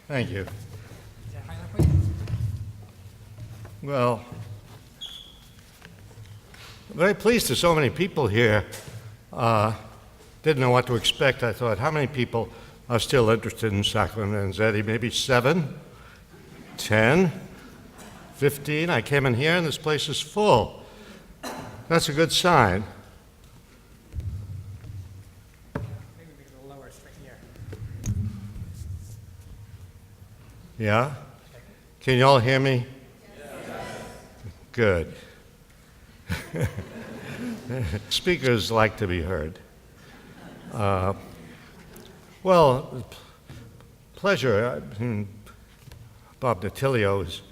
Thank you. Well, very pleased to so many people here. Didn't know what to expect. I thought, how many people are still interested in Sacco and Vanzeeti? Maybe 7, 10, 15. I came in here and this place is full. That's a good sign. Maybe make it a little lower, straight here. Yeah? Can you all hear me? Yes. Good. Speakers like to be heard. Well, pleasure. Bob Natilio is,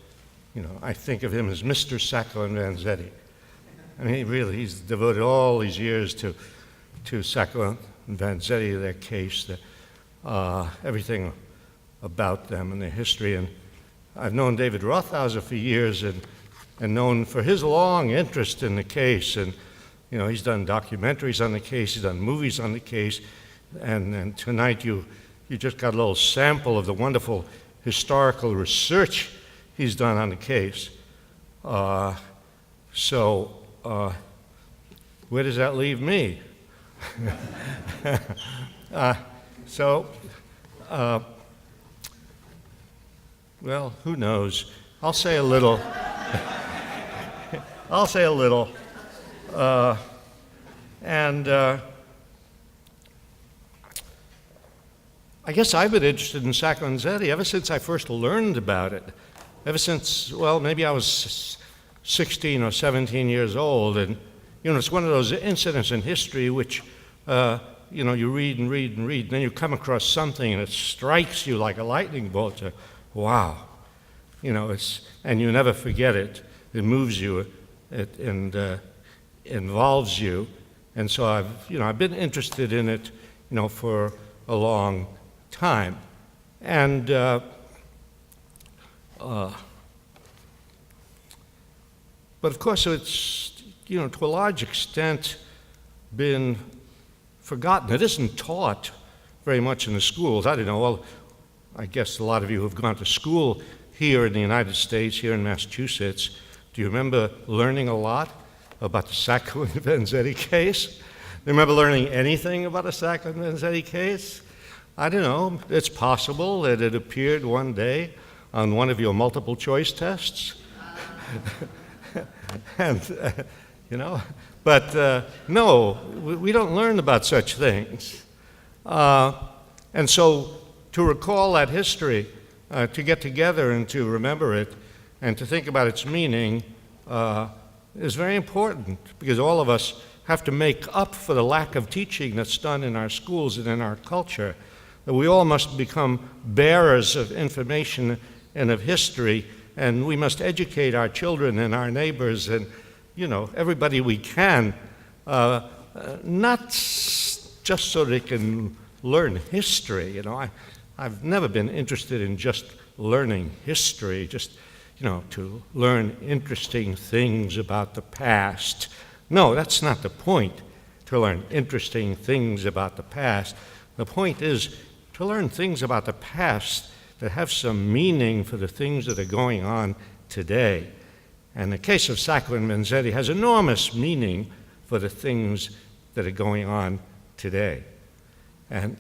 I think of him as Mr. Sacco and Vanzeeti. I mean, he's devoted all these years to Sacco and Vanzeeti, their case, everything about them and their history. And I've known David Rothhauser for years and known for his long interest in the case. And, he's done documentaries on the case, he's done movies on the case. And tonight you just got a little sample of the wonderful historical research he's done on the case. So where does that leave me? Well, who knows? I'll say a little. I guess I've been interested in Sacco and Vanzeeti ever since I first learned about it. Ever since, maybe I was 16 or 17 years old. And, it's one of those incidents in history which, you read and read and read, and then you come across something and it strikes you like a lightning bolt. Wow. And you never forget it. It moves you and involves you. And so I've been interested in it, for a long time. And but of course it's, to a large extent been forgotten. It isn't taught very much in the schools. I don't know, I guess a lot of you have gone to school here in the United States, here in Massachusetts. Do you remember learning a lot about the Sacco and Vanzeeti case? Do you remember learning anything about the Sacco and Vanzeeti case? I don't know. It's possible that it appeared one day on one of your multiple choice tests. And, but no, we don't learn about such things. And so to recall that history, to get together and to remember it, and to think about its meaning is very important, because all of us have to make up for the lack of teaching that's done in our schools and in our culture. That we all must become bearers of information and of history, and we must educate our children and our neighbors and, everybody we can, not just so they can learn history. I've never been interested in just learning history, just, to learn interesting things about the past. No, that's not the point, to learn interesting things about the past. The point is to learn things about the past that have some meaning for the things that are going on today. And the case of Sacco and Vanzeeti has enormous meaning for the things that are going on today. And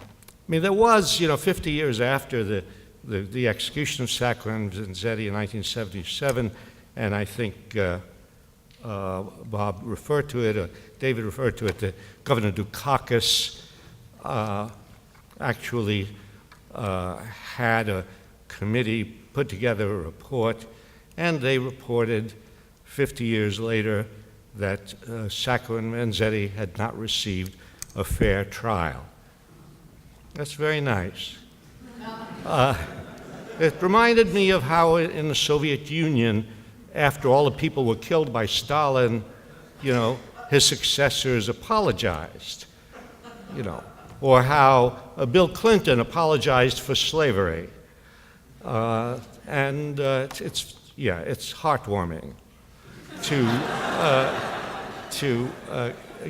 there was, 50 years after the execution of Sacco and Vanzeeti in 1977, and I think Bob referred to it, or David referred to it, that Governor Dukakis actually had a committee put together a report, And they reported 50 years later that Sacco and Vanzeeti had not received a fair trial. That's very nice. It reminded me of how in the Soviet Union, after all the people were killed by Stalin, his successors apologized, or how Bill Clinton apologized for slavery. It's heartwarming to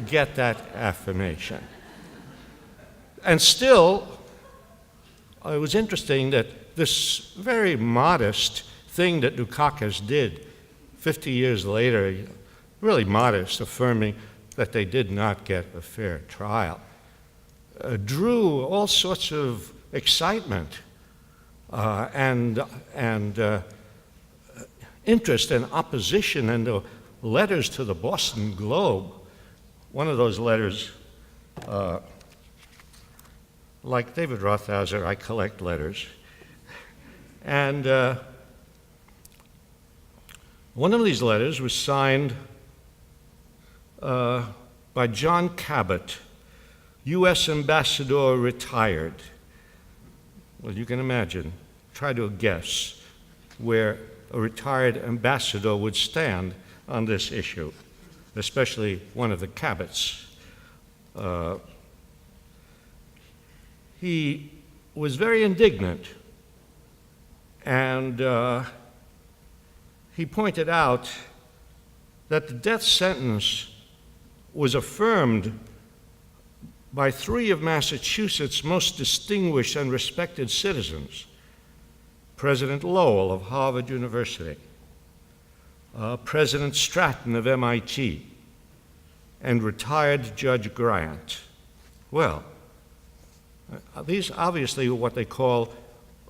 get that affirmation. And still, it was interesting that this very modest thing that Dukakis did 50 years later, really modest, affirming that they did not get a fair trial, drew all sorts of excitement and interest and opposition, and the letters to the Boston Globe. One of those letters, like David Rothhauser, I collect letters. And one of these letters was signed by John Cabot, U.S. Ambassador retired. Well, you can imagine, try to guess where a retired ambassador would stand on this issue, especially one of the Cabots. He was very indignant, and he pointed out that the death sentence was affirmed by 3 of Massachusetts' most distinguished and respected citizens: President Lowell of Harvard University, President Stratton of MIT, and retired Judge Grant. Well, these obviously are what they call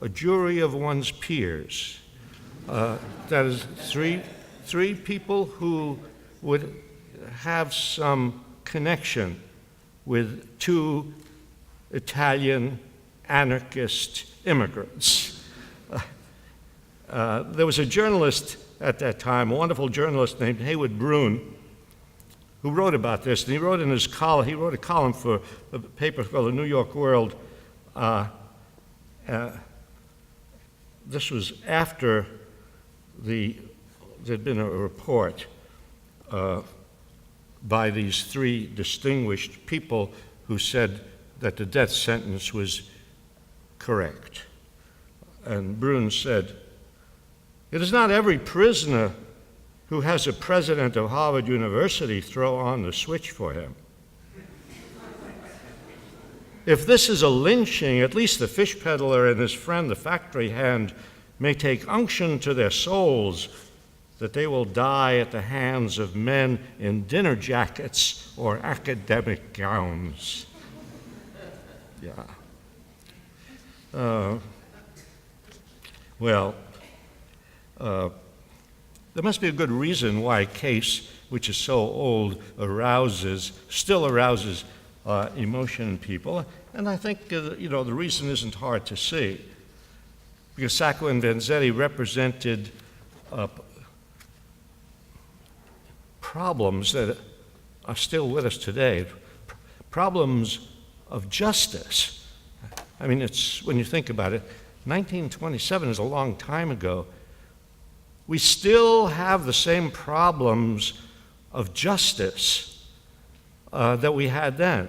a jury of one's peers. That is three people who would have some connection with 2 Italian anarchist immigrants. There was a journalist at that time, a wonderful journalist named Haywood Broun, who wrote about this, and he wrote in his column, he wrote a column for a paper called the New York World. This was after there'd been a report by these 3 distinguished people who said that the death sentence was correct. And Broun said, "It is not every prisoner who has a president of Harvard University throw on the switch for him. If this is a lynching, at least the fish peddler and his friend, the factory hand, may take unction to their souls that they will die at the hands of men in dinner jackets or academic gowns." Yeah. There must be a good reason why a case which is so old still arouses emotion in people. And I think, the reason isn't hard to see. Because Sacco and Vanzeeti represented problems that are still with us today, problems of justice. I mean, when you think about it, 1927 is a long time ago. We still have the same problems of justice that we had then.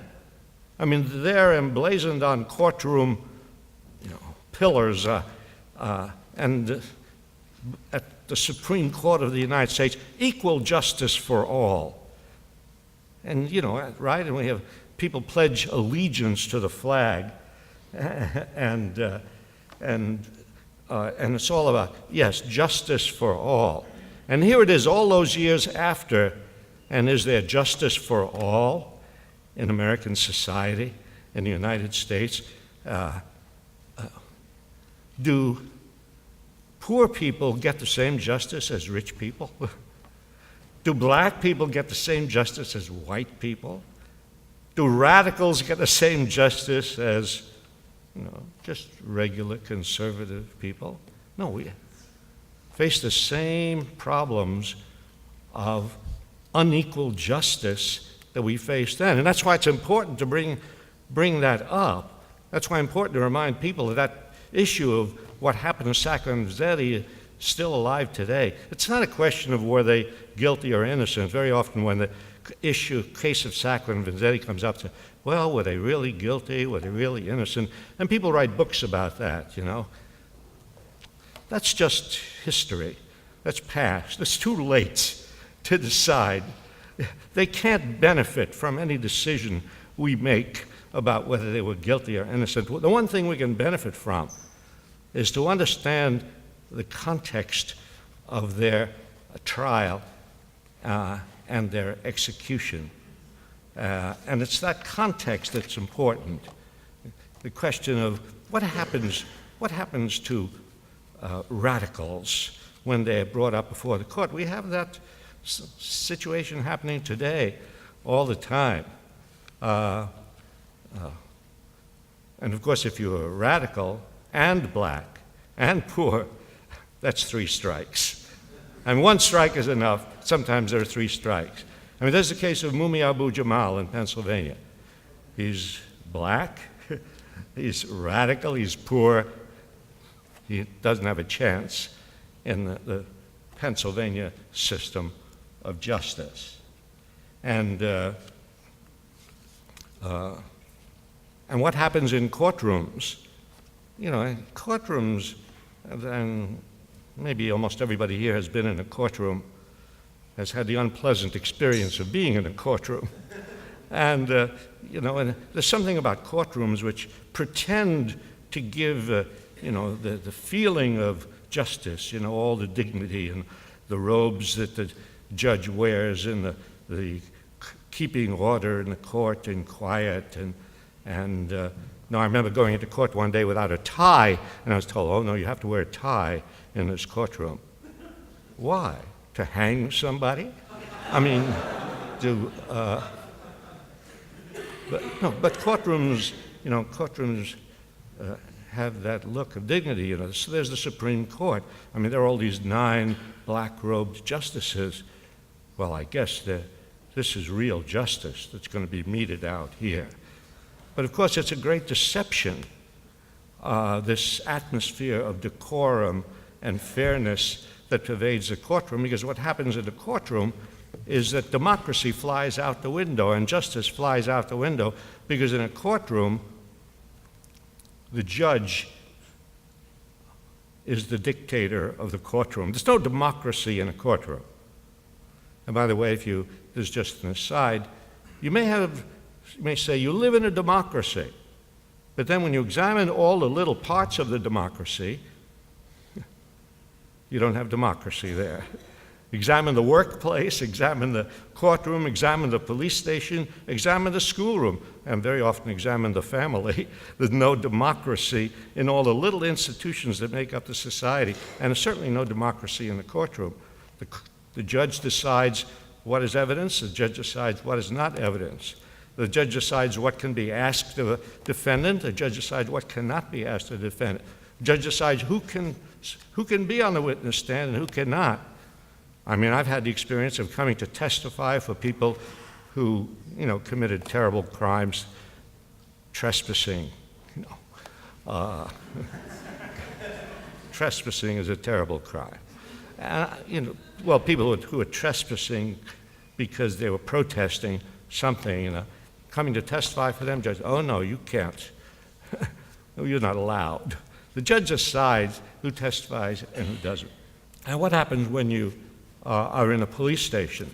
I mean, they're emblazoned on courtroom pillars, and at the Supreme Court of the United States, equal justice for all. And, right? And we have people pledge allegiance to the flag, and it's all about, yes, justice for all. And here it is all those years after, and is there justice for all in American society, in the United States? Do poor people get the same justice as rich people? Do black people get the same justice as white people? Do radicals get the same justice as just regular conservative people? No, face the same problems of unequal justice that we faced then. And that's why it's important to bring that up. That's why it's important to remind people that that issue of what happened to Sacco and Vanzeeti is still alive today. It's not a question of were they guilty or innocent. Very often when the case of Sacco and Vanzeeti comes up, well, were they really guilty? Were they really innocent? And people write books about that, you know. That's just history. That's past. It's too late to decide. They can't benefit from any decision we make about whether they were guilty or innocent. The one thing we can benefit from is to understand the context of their trial and their execution. And it's that context that's important. The question of what happens to radicals when they're brought up before the court. We have that situation happening today all the time. And of course, if you're a radical and black and poor, that's 3 strikes. And 1 strike is enough. Sometimes there are 3 strikes. I mean, there's the case of Mumi Abu Jamal in Pennsylvania. He's black, he's radical, he's poor. He doesn't have a chance in the Pennsylvania system of justice. And what happens in courtrooms? You know, in courtrooms, and maybe almost everybody here has been in a courtroom, has had the unpleasant experience of being in a courtroom. And, you know, and there's something about courtrooms which pretend to give, you know, the feeling of justice, you know, all the dignity and the robes that the judge wears and the keeping order in the court and quiet. And no, I remember going into court one day without a tie, and I was told, oh, no, you have to wear a tie in this courtroom. Why? To hang somebody? I mean, but courtrooms, you know, have that look of dignity, you know. So there's the Supreme Court. I mean, there are all these 9 black-robed justices. Well, I guess this is real justice that's going to be meted out here. But of course, it's a great deception, this atmosphere of decorum and fairness that pervades the courtroom, because what happens in the courtroom is that democracy flies out the window and justice flies out the window, because in a courtroom, the judge is the dictator of the courtroom. There's no democracy in a courtroom. And by the way, there's just an aside, you may say you live in a democracy, but then when you examine all the little parts of the democracy, you don't have democracy there. Examine the workplace, examine the courtroom, examine the police station, examine the schoolroom, and very often examine the family. There's no democracy in all the little institutions that make up the society, and there's certainly no democracy in the courtroom. The judge decides what is evidence, the judge decides what is not evidence. The judge decides what can be asked of a defendant, the judge decides what cannot be asked of a defendant. The judge decides who can be on the witness stand and who cannot. I mean, I've had the experience of coming to testify for people who, you know, committed terrible crimes, trespassing. You know, trespassing is a terrible crime. You know, well, people who are trespassing because they were protesting something, you know, coming to testify for them, judge, oh no, you can't. No, you're not allowed. The judge decides who testifies and who doesn't. And what happens when you are in a police station?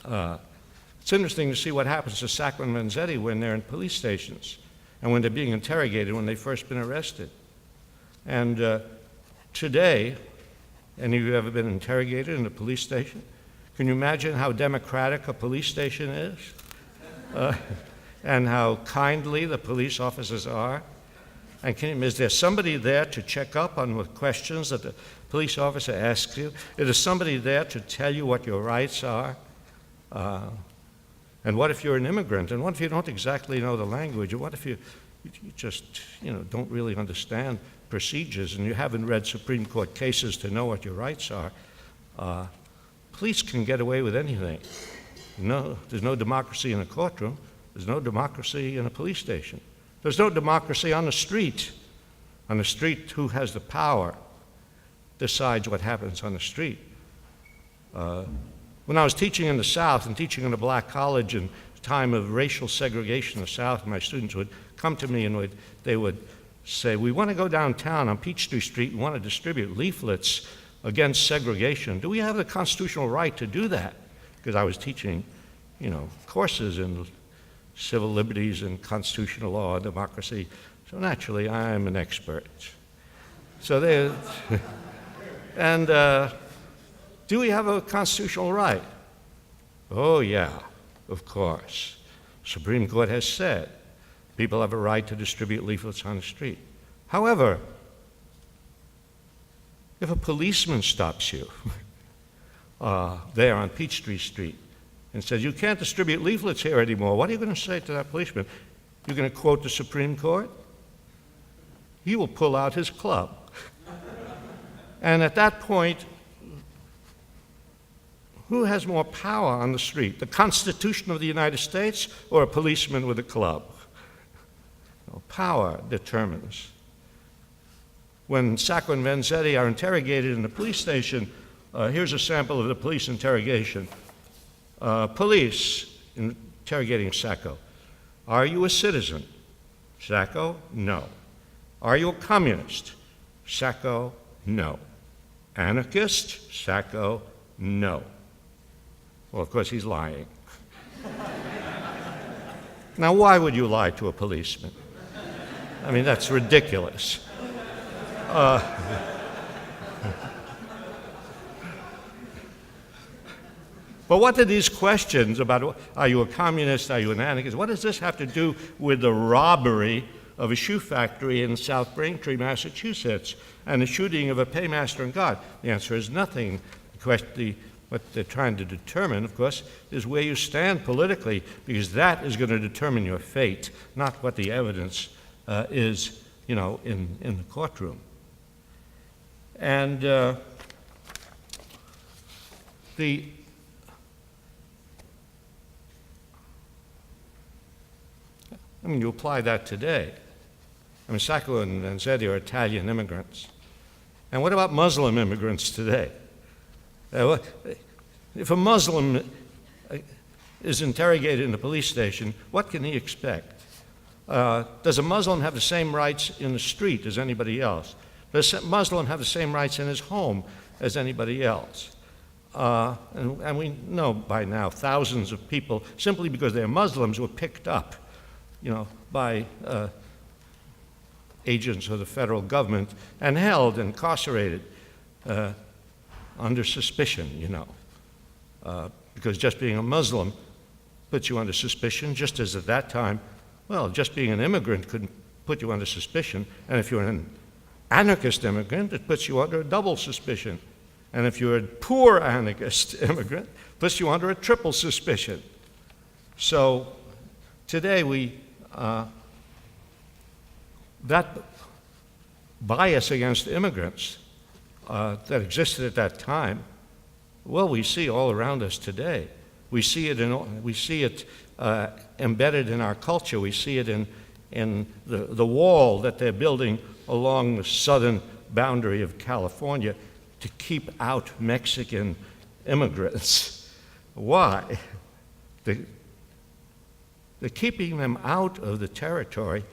It's interesting to see what happens to Sacco and Vanzeeti when they're in police stations and when they're being interrogated when they've first been arrested. And today, any of you ever been interrogated in a police station? Can you imagine how democratic a police station is? And how kindly the police officers are? And is there somebody there to check up on the questions that the police officer asks you? Is there somebody there to tell you what your rights are? And what if you're an immigrant? And what if you don't exactly know the language? And what if you just, you know, don't really understand procedures and you haven't read Supreme Court cases to know what your rights are, police can get away with anything. No, there's no democracy in a courtroom. There's no democracy in a police station. There's no democracy on the street. On the street, who has the power decides what happens on the street. When I was teaching in the South and teaching in a black college in the time of racial segregation in the South, my students would come to me and they would say, we want to go downtown on Peachtree Street and want to distribute leaflets against segregation. Do we have the constitutional right to do that? Because I was teaching, courses in civil liberties and constitutional law and democracy. So naturally, I'm an expert. So they, and do we have a constitutional right? Oh yeah, of course. Supreme Court has said people have a right to distribute leaflets on the street. However, if a policeman stops you there on Peachtree Street and says, you can't distribute leaflets here anymore, what are you going to say to that policeman? You're going to quote the Supreme Court? He will pull out his club. And at that point, who has more power on the street, the Constitution of the United States or a policeman with a club? No, power determines. When Sacco and Vanzeeti are interrogated in the police station, here's a sample of the police interrogation. Police interrogating Sacco. Are you a citizen? Sacco, no. Are you a communist? Sacco, no. Anarchist? Sacco, no. Well, of course, he's lying. Now, why would you lie to a policeman? I mean, that's ridiculous. But what do these questions about, are you a communist, are you an anarchist, what does this have to do with the robbery of a shoe factory in South Braintree, Massachusetts, and the shooting of a paymaster and guard? The answer is nothing. What they're trying to determine, of course, is where you stand politically, because that is going to determine your fate, not what the evidence is, in the courtroom. And you apply that today. Sacco and Vanzeeti are Italian immigrants. And what about Muslim immigrants today? If a Muslim is interrogated in a police station, what can he expect? Does a Muslim have the same rights in the street as anybody else? Does a Muslim have the same rights in his home as anybody else? And we know by now thousands of people, simply because they're Muslims, were picked up, by agents of the federal government and held, incarcerated under suspicion, because just being a Muslim puts you under suspicion, just as at that time, just being an immigrant could put you under suspicion, and if you're an anarchist immigrant, it puts you under a double suspicion, and if you're a poor anarchist immigrant, it puts you under a triple suspicion. So today that bias against immigrants that existed at that time, we see all around us today. We see it embedded in our culture. We see it in the wall that they're building along the southern boundary of California to keep out Mexican immigrants. Why? They're keeping them out of the territory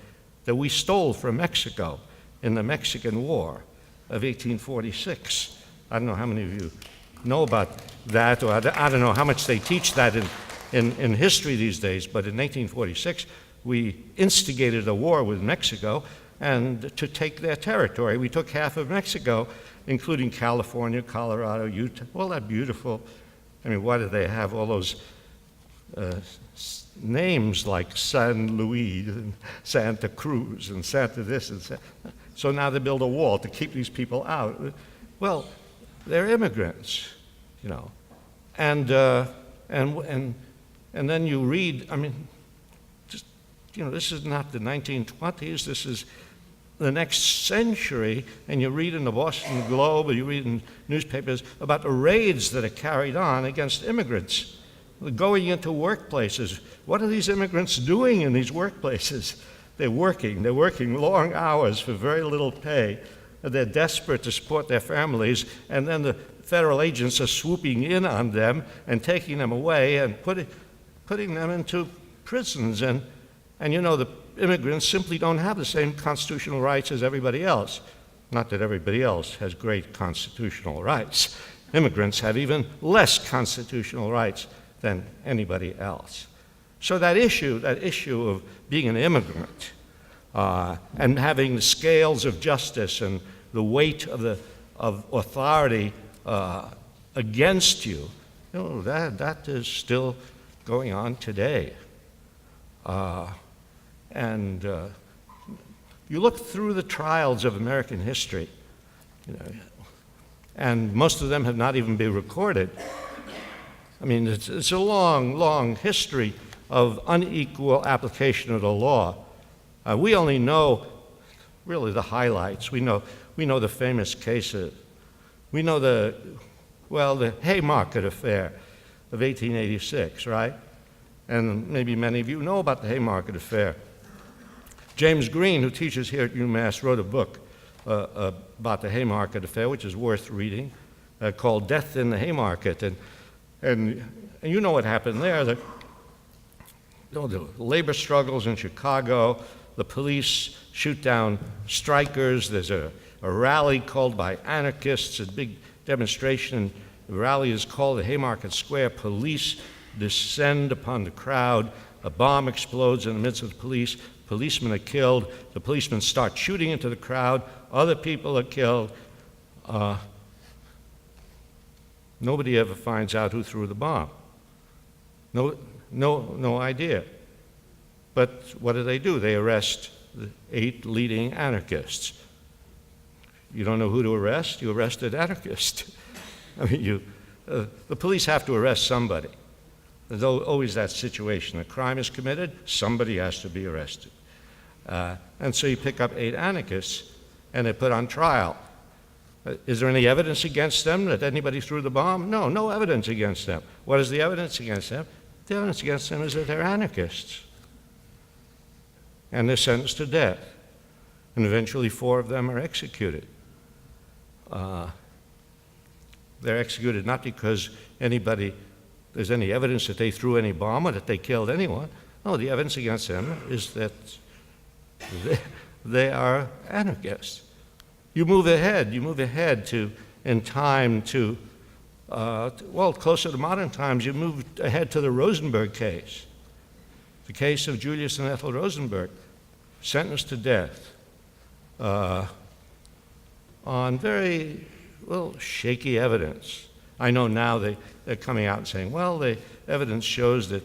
that we stole from Mexico in the Mexican War of 1846. I don't know how many of you know about that, or I don't know how much they teach that in history these days, but in 1846, we instigated a war with Mexico and to take their territory. We took half of Mexico, including California, Colorado, Utah, all that beautiful. Why do they have all those names like San Luis and Santa Cruz and Santa this and Santa? So now they build a wall to keep these people out. Well, they're immigrants, and then you read. This is not the 1920s. This is the next century, and you read in the Boston Globe or you read in newspapers about the raids that are carried on against immigrants, going into workplaces. What are these immigrants doing in these workplaces? They're working long hours for very little pay. They're desperate to support their families, and then the federal agents are swooping in on them and taking them away and putting them into prisons. And you know, the immigrants simply don't have the same constitutional rights as everybody else. Not that everybody else has great constitutional rights. Immigrants have even less constitutional rights than anybody else. So that issue of being an immigrant and having the scales of justice and the weight of authority against you, that is still going on today. And you look through the trials of American history, and most of them have not even been recorded. I mean, it's a long, long history of unequal application of the law. We only know really the highlights. We know the famous cases. We know the Haymarket Affair of 1886, right? And maybe many of you know about the Haymarket Affair. James Green, who teaches here at UMass, wrote a book about the Haymarket Affair, which is worth reading, called Death in the Haymarket. And you know what happened there. The labor struggles in Chicago, the police shoot down strikers, there's a rally called by anarchists, a big demonstration. The rally is called the Haymarket Square. Police descend upon the crowd. A bomb explodes in the midst of the police. Policemen are killed. The policemen start shooting into the crowd. Other people are killed. Nobody ever finds out who threw the bomb. No idea. But what do? They arrest the 8 leading anarchists. You don't know who to arrest? You arrested anarchists. I mean, the police have to arrest somebody. There's always that situation. A crime is committed, somebody has to be arrested. And so you pick up 8 anarchists, and they're put on trial. Is there any evidence against them that anybody threw the bomb? No evidence against them. What is the evidence against them? The evidence against them is that they're anarchists. And they're sentenced to death. And eventually 4 of them are executed. They're executed not because there's any evidence that they threw any bomb or that they killed anyone. No, the evidence against them is that they are anarchists. You move ahead in time to, closer to modern times, you move ahead to the Rosenberg case. The case of Julius and Ethel Rosenberg, sentenced to death on very, shaky evidence. I know now they're coming out and saying, the evidence shows that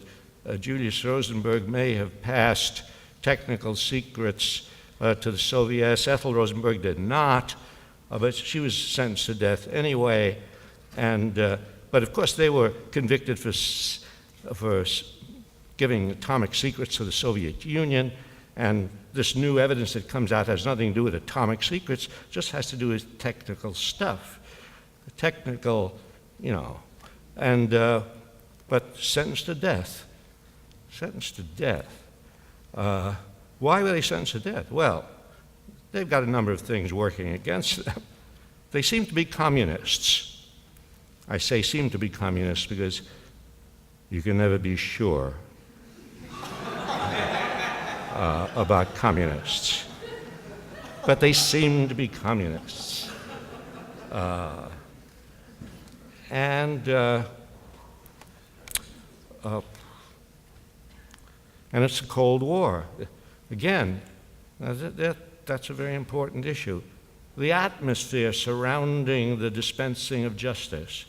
Julius Rosenberg may have passed technical secrets to the Soviets. Ethel Rosenberg did not, but she was sentenced to death anyway. But of course they were convicted for giving atomic secrets to the Soviet Union, and this new evidence that comes out has nothing to do with atomic secrets, just has to do with technical stuff. Technical, but sentenced to death. Sentenced to death. Why were they sentenced to death? Well, they've got a number of things working against them. They seem to be communists. I say seem to be communists because you can never be sure about communists. But they seem to be communists. And it's the Cold War. Again, that's a very important issue. The atmosphere surrounding the dispensing of justice.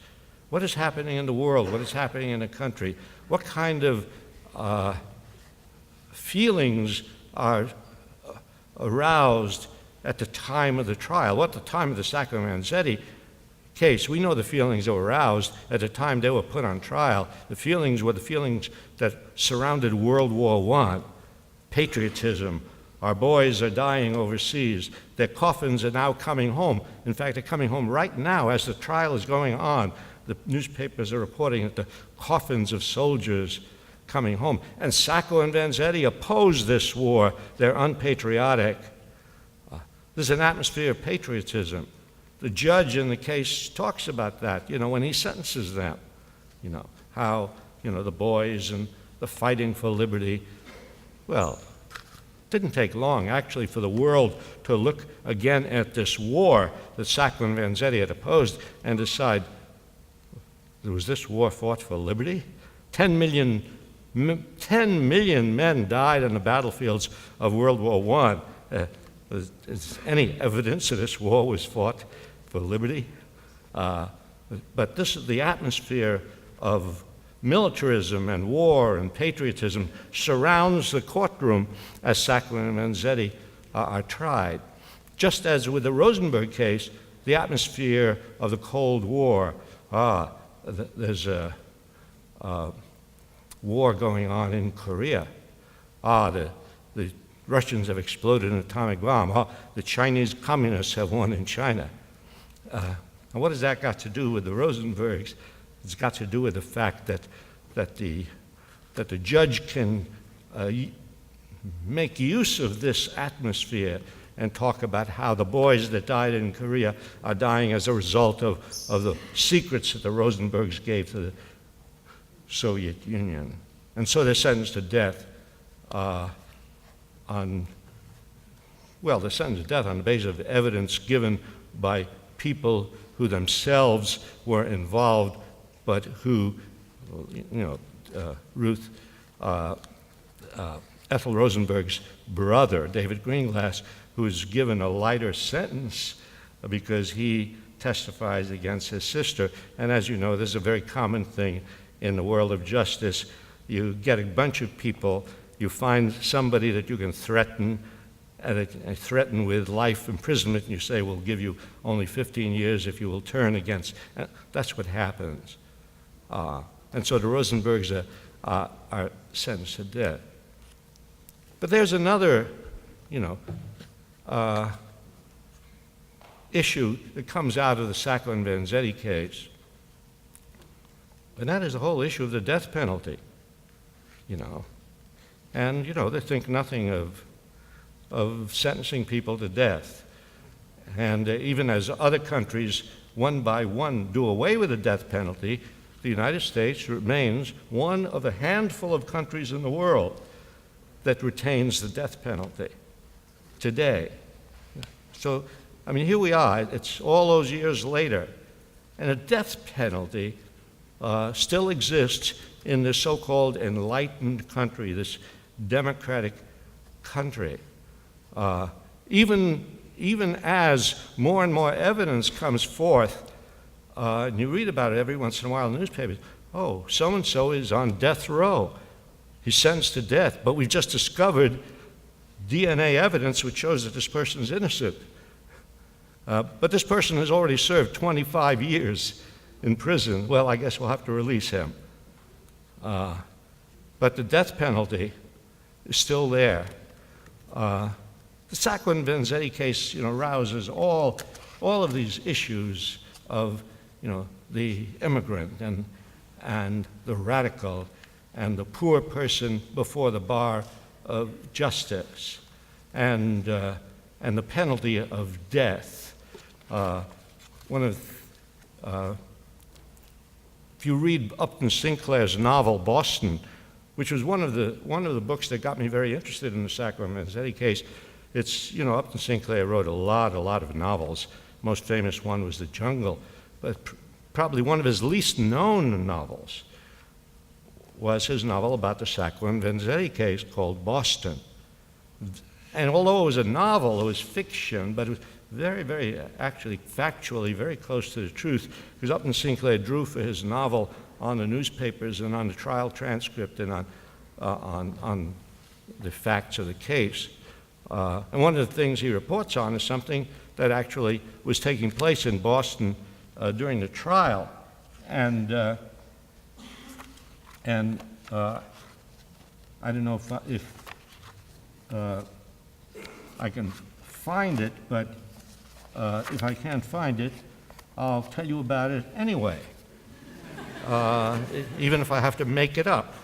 What is happening in the world? What is happening in the country? What kind of feelings are aroused at the time of the trial? What at the time of the Sacco and Vanzeeti case, we know the feelings that were aroused at the time they were put on trial. The feelings were the feelings that surrounded World War I: patriotism, Our boys are dying overseas. Their coffins are now coming home. In fact, they're coming home right now as the trial is going on. The newspapers are reporting that the coffins of soldiers coming home. And Sacco and Vanzeeti oppose this war. They're unpatriotic. There's an atmosphere of patriotism. The judge in the case talks about that, when he sentences them, how, the boys and the fighting for liberty. Well, it didn't take long, actually, for the world to look again at this war that Sacco and Vanzeeti had opposed and decide, was this war fought for liberty? 10 million men died on the battlefields of World War I. Is any evidence that this war was fought for liberty? But this is the atmosphere of militarism and war and patriotism surrounds the courtroom as Sacco and Vanzeeti are tried. Just as with the Rosenberg case, the atmosphere of the Cold War, there's a war going on in Korea. The Russians have exploded an atomic bomb. The Chinese communists have won in China. And what has that got to do with the Rosenbergs? It's got to do with the fact that the judge can make use of this atmosphere and talk about how the boys that died in Korea are dying as a result of the secrets that the Rosenbergs gave to the Soviet Union. And so they're sentenced to death on the basis of evidence given by people who themselves were involved, but who, Ethel Rosenberg's brother, David Greenglass, who was given a lighter sentence because he testifies against his sister. And as you know, this is a very common thing in the world of justice. You get a bunch of people, you find somebody that you can threaten, and threaten with life imprisonment, and you say, we'll give you only 15 years if you will turn against. And that's what happens. And so the Rosenbergs are sentenced to death. But there's another, issue that comes out of the Sacco and Vanzeeti case, and that is the whole issue of the death penalty, And, they think nothing of sentencing people to death. And even as other countries, one by one, do away with the death penalty, the United States remains one of a handful of countries in the world that retains the death penalty today. So, here we are, it's all those years later, and a death penalty still exists in this so-called enlightened country, this democratic country. Even as more and more evidence comes forth, and you read about it every once in a while in the newspapers, so-and-so is on death row. He's sentenced to death, but we've just discovered DNA evidence which shows that this person is innocent. But this person has already served 25 years in prison. Well, I guess we'll have to release him. But the death penalty is still there. The Sacco and Vanzeeti case, rouses all of these issues of, the immigrant and the radical and the poor person before the bar of justice and the penalty of death. If you read Upton Sinclair's novel Boston, which was one of the books that got me very interested in the Sacco and Vanzeeti case, it's Upton Sinclair wrote a lot of novels. Most famous one was The Jungle, but probably one of his least known novels was his novel about the Sacco and Vanzeeti case called Boston. And although it was a novel, it was fiction, but it was very, very, actually, factually, very close to the truth, because Upton Sinclair drew for his novel on the newspapers and on the trial transcript and on the facts of the case. And one of the things he reports on is something that actually was taking place in Boston during the trial. And I don't know if I can find it, but if I can't find it, I'll tell you about it anyway, even if I have to make it up.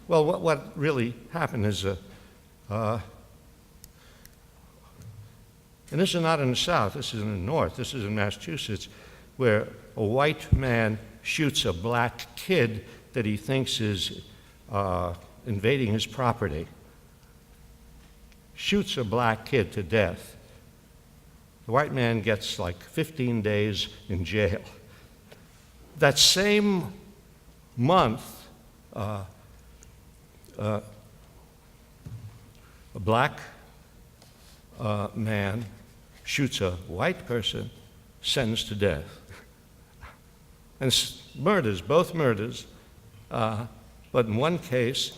Well, what really happened is, and this is not in the South, this is in the North, this is in Massachusetts, where a white man shoots a black kid that he thinks is invading his property. Shoots a black kid to death. The white man gets like 15 days in jail. That same month, a black man shoots a white person, sentenced to death. And murders, both murders, but in one case,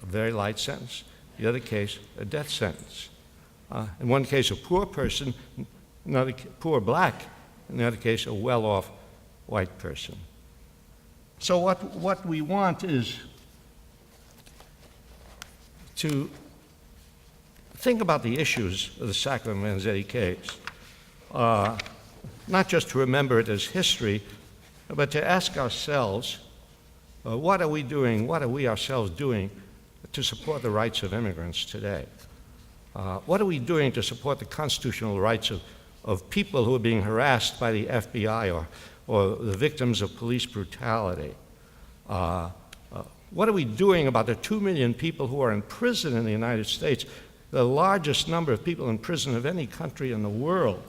a very light sentence. The other case, a death sentence. In one case, a poor person, another poor black. In the other case, a well-off white person. So what we want is to think about the issues of the Sacco and Vanzeeti case, not just to remember it as history, but to ask ourselves, what are we doing, what are we ourselves doing to support the rights of immigrants today? What are we doing to support the constitutional rights of people who are being harassed by the FBI or the victims of police brutality? What are we doing about the 2 million people who are in prison in the United States, the largest number of people in prison of any country in the world?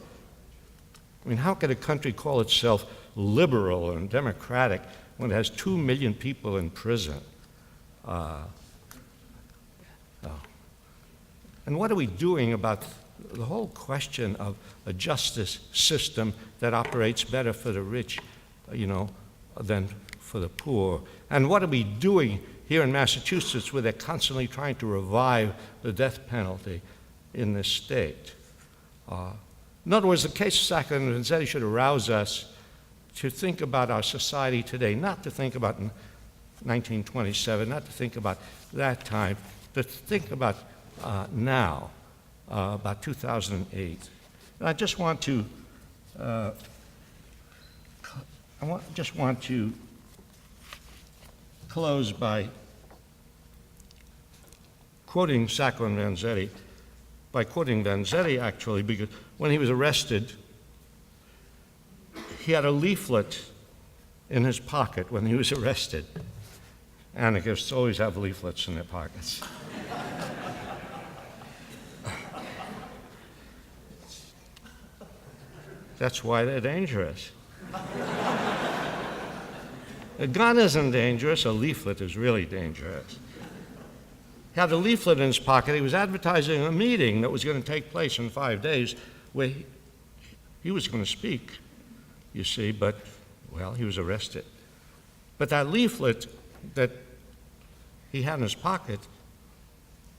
I mean, how could a country call itself liberal and democratic when it has 2 million people in prison? And what are we doing about the whole question of a justice system that operates better for the rich, than for the poor? And what are we doing here in Massachusetts where they're constantly trying to revive the death penalty in this state? In other words, the case of Sacco and Vanzeeti should arouse us to think about our society today, not to think about 1927, not to think about that time, but to think about now, about 2008. And I just want to close by quoting Sacco and Vanzeeti, by quoting Vanzeeti actually, because when he was arrested, he had a leaflet in his pocket when he was arrested. Anarchists always have leaflets in their pockets. That's why they're dangerous. A gun isn't dangerous, a leaflet is really dangerous. He had a leaflet in his pocket. He was advertising a meeting that was going to take place in 5 days where he was going to speak, you see, but, well, he was arrested. But that leaflet that he had in his pocket,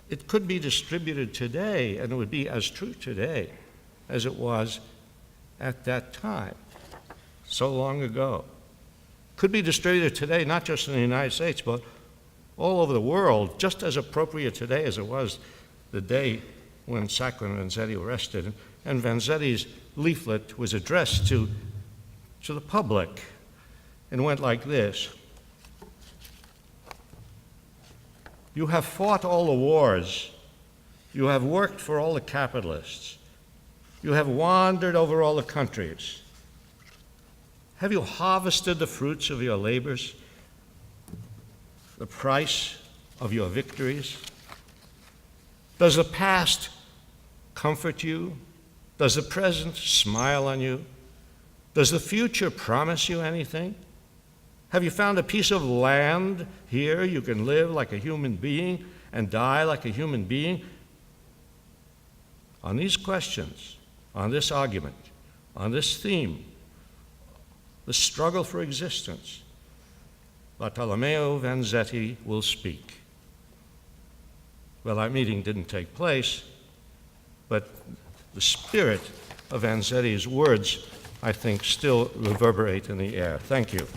it could be distributed today, and it would be as true today as it was at that time, so long ago. Could be distributed today, not just in the United States, but all over the world, just as appropriate today as it was the day when Sacco and Vanzeeti were arrested. And Vanzetti's leaflet was addressed to the public and went like this: "You have fought all the wars. You have worked for all the capitalists. You have wandered over all the countries. Have you harvested the fruits of your labors, the price of your victories? Does the past comfort you? Does the present smile on you? Does the future promise you anything? Have you found a piece of land here you can live like a human being and die like a human being?" On these questions, on this argument, on this theme, the struggle for existence, Bartolomeo Vanzeeti will speak. Well, that meeting didn't take place, but the spirit of Vanzetti's words, I think, still reverberate in the air. Thank you.